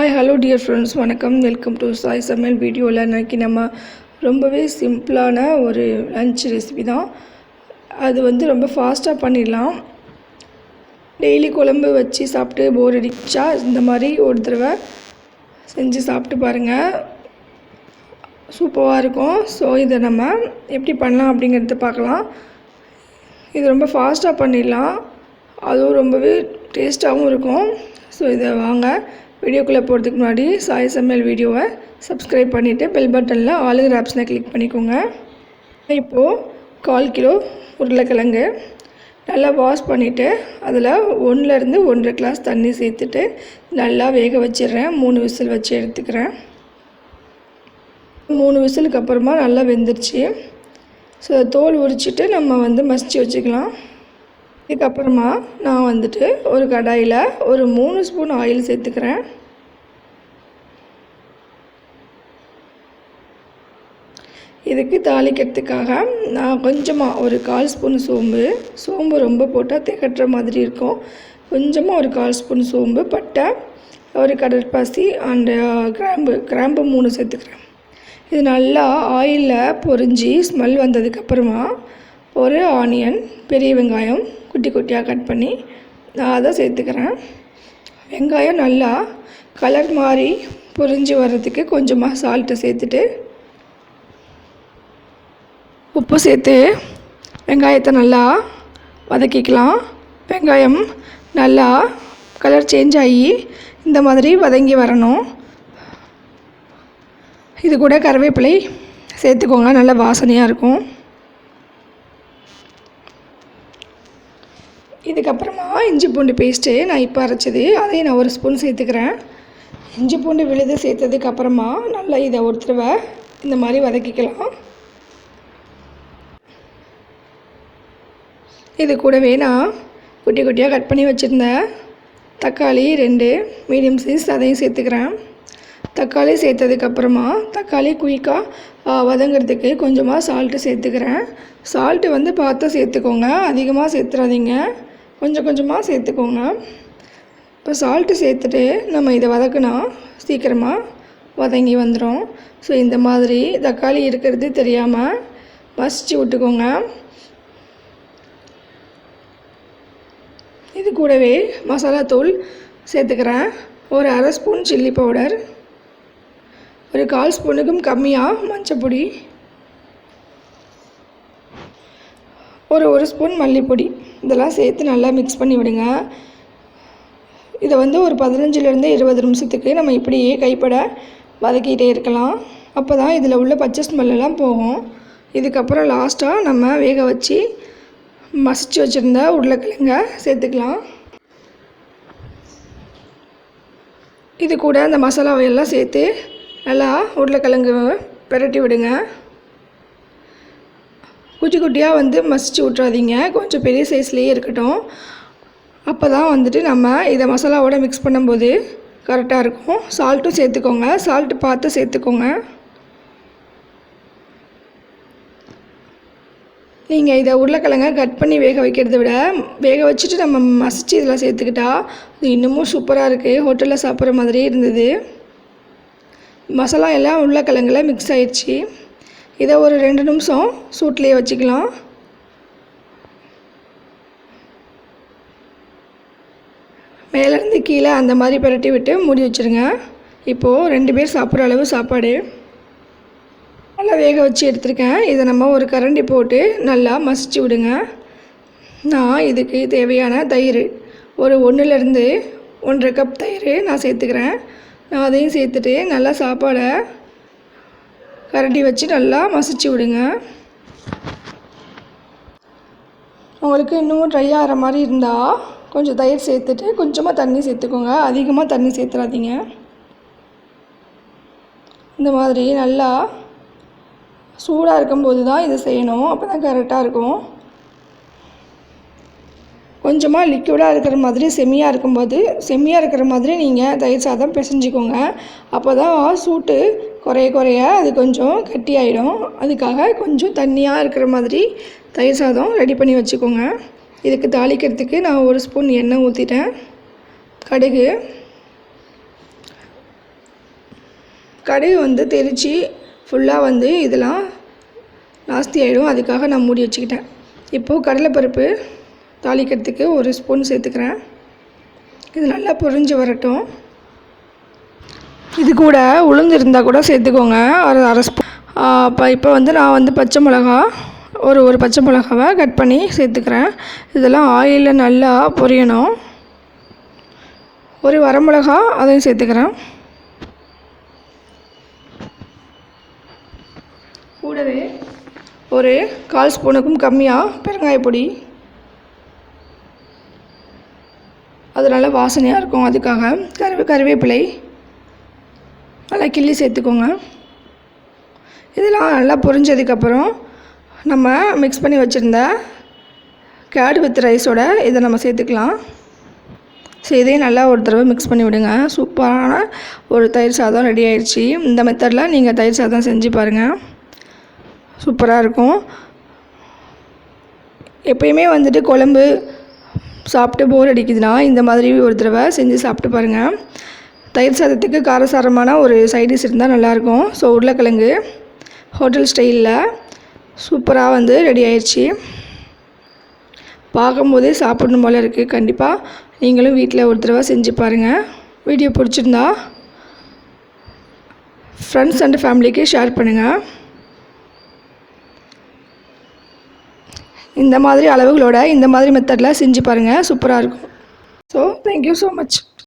Hi hello dear friends, வணக்கம். Welcome to Shai'samayal வீடியோவில். இன்றைக்கி நம்ம ரொம்பவே சிம்பிளான ஒரு லன்ச் ரெசிபி தான். அது ரொம்ப ஃபாஸ்ட்டாக பண்ணிடலாம். டெய்லி குழம்பு வச்சு சாப்பிட்டு போர் அடிச்சா இந்த மாதிரி ஒரு தடவை செஞ்சு சாப்பிட்டு பாருங்கள், சூப்பராக இருக்கும். ஸோ இதை நம்ம எப்படி பண்ணலாம் அப்படிங்கிறத பார்க்கலாம். இது ரொம்ப ஃபாஸ்ட்டாக பண்ணிடலாம், அதுவும் ரொம்பவே டேஸ்ட்டாகவும் இருக்கும். ஸோ இதை வாங்க வீடியோக்குள்ளே போகிறதுக்கு முன்னாடி Shai'samayal வீடியோவை சப்ஸ்கிரைப் பண்ணிவிட்டு பெல் பட்டனில் ஆளுங்கிற ஆப்ஷனை கிளிக் பண்ணிக்கோங்க. இப்போது 1/4 கிலோ உருளைக்கிழங்கு நல்லா வாஷ் பண்ணிவிட்டு அதில் 1லேருந்து 1.5 கிளாஸ் தண்ணி சேர்த்துட்டு நல்லா வேக வச்சிடுறேன். 3 விசில் வச்சு எடுத்துக்கிறேன். 3 விசிலுக்கு அப்புறமா நல்லா வெந்துருச்சு. ஸோ தோல் உரிச்சிட்டு நம்ம மசிச்சு வச்சுக்கலாம். இதுக்கப்புறமா நான் ஒரு கடாயில் ஒரு 3 ஸ்பூன் ஆயில் சேர்த்துக்கிறேன். இதுக்கு தாளிக்கிறதுக்காக நான் கொஞ்சமாக ஒரு 1/4 ஸ்பூன் சோம்பு ரொம்ப போட்டால் திகட்டுற மாதிரி இருக்கும். கொஞ்சமாக ஒரு 1/4 ஸ்பூன் சோம்பு, பட்டை, ஒரு கடற்பாசி அண்டு கிராம்பு 3 சேர்த்துக்கிறேன். இது நல்லா ஆயிலில் பொரிஞ்சு ஸ்மெல் வந்ததுக்கப்புறமா ஒரு ஆனியன், பெரிய வெங்காயம் குட்டி குட்டியாக கட் பண்ணி நான் அதை சேர்த்துக்கிறேன். வெங்காயம் நல்லா கலர் மாதிரி பொரிஞ்சு வர்றதுக்கு கொஞ்சமாக சால்ட்டை சேர்த்துட்டு உப்பு சேர்த்து வெங்காயத்தை நல்லா வதக்கிக்கலாம். வெங்காயம் நல்லா கலர் சேஞ்ச் ஆகி இந்த மாதிரி வதங்கி வரணும். இது கூட கருவேப்பிலை சேர்த்துக்கோங்க, நல்ல வாசனையாக இருக்கும். இதுக்கப்புறமா இஞ்சி பூண்டு பேஸ்ட்டு நான் இப்போ அரைச்சது அதையும் நான் 1 ஸ்பூன் சேர்த்துக்கிறேன். இஞ்சி பூண்டு விழுது சேர்த்ததுக்கப்புறமா நல்லா இதை ஒரு தடவை இந்த மாதிரி வதக்கிக்கலாம். இது கூடவே நான் குட்டி குட்டியாக கட் பண்ணி வச்சுருந்தேன் தக்காளி 2 மீடியம் சைஸ் அதையும் சேர்த்துக்கிறேன். தக்காளி சேர்த்ததுக்கப்புறமா தக்காளி குயிக்காக வதங்கிறதுக்கு கொஞ்சமாக சால்ட்டு சேர்த்துக்கிறேன். சால்ட்டு பார்த்து சேர்த்துக்கோங்க, அதிகமாக சேர்த்துறாதீங்க, கொஞ்சம் கொஞ்சமாக சேர்த்துக்கோங்க. இப்போ சால்ட்டு சேர்த்துட்டு நம்ம இதை வதக்குனா சீக்கிரமாக வதங்கி வந்துடும். ஸோ இந்த மாதிரி தக்காளி இருக்கிறது தெரியாமல் மசிச்சு விட்டுக்கோங்க. இது கூடவே மசாலா தூள் சேர்த்துக்கிறேன். ஒரு 1/2 ஸ்பூன் சில்லி பவுடர், ஒரு 1/4 ஸ்பூனுக்கும் கம்மியாக மஞ்சப்பொடி, ஒரு 1 ஸ்பூன் மல்லிப்பொடி, இதெல்லாம் சேர்த்து நல்லா மிக்ஸ் பண்ணி விடுங்க. இதை ஒரு 15லேருந்து 20 நிமிஷத்துக்கு நம்ம இப்படியே கைப்பட வதக்கிட்டே இருக்கலாம். அப்போ தான் இதில் உள்ள பச்சை ஸ்மெல்லாம் போகும். இதுக்கப்புறம் லாஸ்ட்டாக நம்ம வேக வச்சு மசிச்சு வச்சுருந்த உருளைக்கிழங்க சேர்த்துக்கலாம். இது கூட அந்த மசாலாவையெல்லாம் சேர்த்து நல்லா உருளைக்கிழங்கு பிரட்டி விடுங்க. குட்டி குட்டியாக மசிச்சு விட்றாதீங்க, கொஞ்சம் பெரிய சைஸ்லேயே இருக்கட்டும். அப்போ தான் நம்ம இதை மசாலாவோட மிக்ஸ் பண்ணும்போது கரெக்டாக இருக்கும். சால்ட்டும் சேர்த்துக்கோங்க, சால்ட்டு பார்த்து சேர்த்துக்கோங்க. நீங்கள் இதை உருளைக்கிழங்க கட் பண்ணி வேக வைக்கிறத விட வேக வச்சுட்டு நம்ம மசிச்சு இதெல்லாம் சேர்த்துக்கிட்டா அது இன்னமும் சூப்பராக இருக்குது. ஹோட்டலில் சாப்பிட்ற மாதிரியே இருந்தது. மசாலா எல்லாம் உருளைக்கிழங்குல மிக்ஸ் ஆயிடுச்சு. இதை ஒரு 2 நிமிஷம் சூட்லேயே வச்சுக்கலாம். மேலேருந்து கீழே அந்த மாதிரி பிரட்டி விட்டு மூடி வச்சுருங்க. இப்போது 2 பேர் சாப்பிட்ற அளவு சாப்பாடு நல்லா வேக வச்சு எடுத்துருக்கேன். இதை நம்ம ஒரு கரண்டி போட்டு நல்லா மசிச்சு விடுங்க. நான் இதுக்கு தேவையான தயிர் ஒரு 1லேருந்து 1.5 கப் தயிர் நான் சேர்த்துக்கிறேன். நான் அதையும் சேர்த்துட்டு நல்லா சாப்பாடை கரண்டி வச்சு நல்லா மசிச்சு விடுங்க. உங்களுக்கு இன்னும் ட்ரை ஆகிற மாதிரி இருந்தால் கொஞ்சம் தயிர் சேர்த்துட்டு கொஞ்சமாக தண்ணி சேர்த்துக்கோங்க, அதிகமாக தண்ணி சேர்த்துறாதீங்க. இந்த மாதிரி நல்லா சூடாக இருக்கும்போது தான் இதை செய்யணும், அப்போ தான் கரெக்டாக இருக்கும். கொஞ்சமாக லிக்விடாக இருக்கிற மாதிரி செம்மியாக இருக்கிற மாதிரி நீங்கள் தயிர் சாதம் பிசைஞ்சிக்கோங்க. அப்போ தான் சூட்டு குறைய அது கொஞ்சம் கட்டியாயிடும். அதுக்காக கொஞ்சம் தண்ணியாக இருக்கிற மாதிரி தயிர் சாதம் ரெடி பண்ணி வச்சுக்கோங்க. இதுக்கு தாளிக்கிறதுக்கு நான் 1 ஸ்பூன் எண்ணெய் ஊற்றிட்டேன். கடுகு, கடுகு வந்து தெரித்து ஃபுல்லாக வந்து இதெல்லாம் நாஸ்தி ஆகிடும். அதுக்காக நான் மூடி வச்சுக்கிட்டேன். இப்போது கடலைப்பருப்பு தாளிக்கிறதுக்கு 1 ஸ்பூன் சேர்த்துக்கிறேன். இது நல்லா பொரிஞ்சு வரட்டும். இது கூட உளுந்து இருந்தால் கூட சேர்த்துக்கோங்க, ஒரு அரை ஸ்பூன். இப்போ வந்து நான் வந்து பச்சை மிளகா ஒரு பச்சை மிளகாவை கட் பண்ணி சேர்த்துக்கிறேன். இதெல்லாம் ஆயிலில் நல்லா பொரியணும். ஒரு வரமிளகா அதையும் சேர்த்துக்கிறேன். கூடவே ஒரு 1/4 ஸ்பூனுக்கும் கம்மியாக பெருங்காயப்பொடி. அது நல்லா வாசனையாக இருக்கும். அதுக்காக கருவேப்பிலை நல்லா கிள்ளி சேர்த்துக்கோங்க. இதெல்லாம் நல்லா பொரிஞ்சதுக்கப்புறம் நம்ம மிக்ஸ் பண்ணி வச்சுருந்த கேர்டு வித் ரைஸோட இதை நம்ம சேர்த்துக்கலாம். ஸோ இதையும் நல்லா ஒரு தடவை மிக்ஸ் பண்ணி விடுங்க. சூப்பரான ஒரு தயிர் சாதம் ரெடி ஆயிடுச்சு. இந்த மெத்தடில் நீங்கள் தயிர் சாதம் செஞ்சு பாருங்கள், சூப்பராக இருக்கும். எப்பயுமே வந்துட்டு குழம்பு சாப்பிட்டு போர் அடிக்குதுன்னா இந்த மாதிரி ஒரு தடவை செஞ்சு சாப்பிட்டு பாருங்கள். தயிர் சாதத்துக்கு காரசாரமான ஒரு சைடிஷ் இருந்தால் நல்லாயிருக்கும். ஸோ உருளைக்கிழங்கு ஹோட்டல் ஸ்டைலில் சூப்பராக வந்து ரெடி ஆயிடுச்சு. பார்க்கும்போதே சாப்பிடணும் போல் இருக்குது. கண்டிப்பாக நீங்களும் வீட்டில் ஒரு தடவை செஞ்சு பாருங்கள். வீடியோ பிடிச்சிருந்தா ஃப்ரெண்ட்ஸ் அண்ட் ஃபேமிலிக்கு ஷேர் பண்ணுங்கள். இந்த மாதிரி அளவுகளோட இந்த மாதிரி மெத்தடில் செஞ்சு பாருங்கள், சூப்பராக இருக்கும். So thank you so much.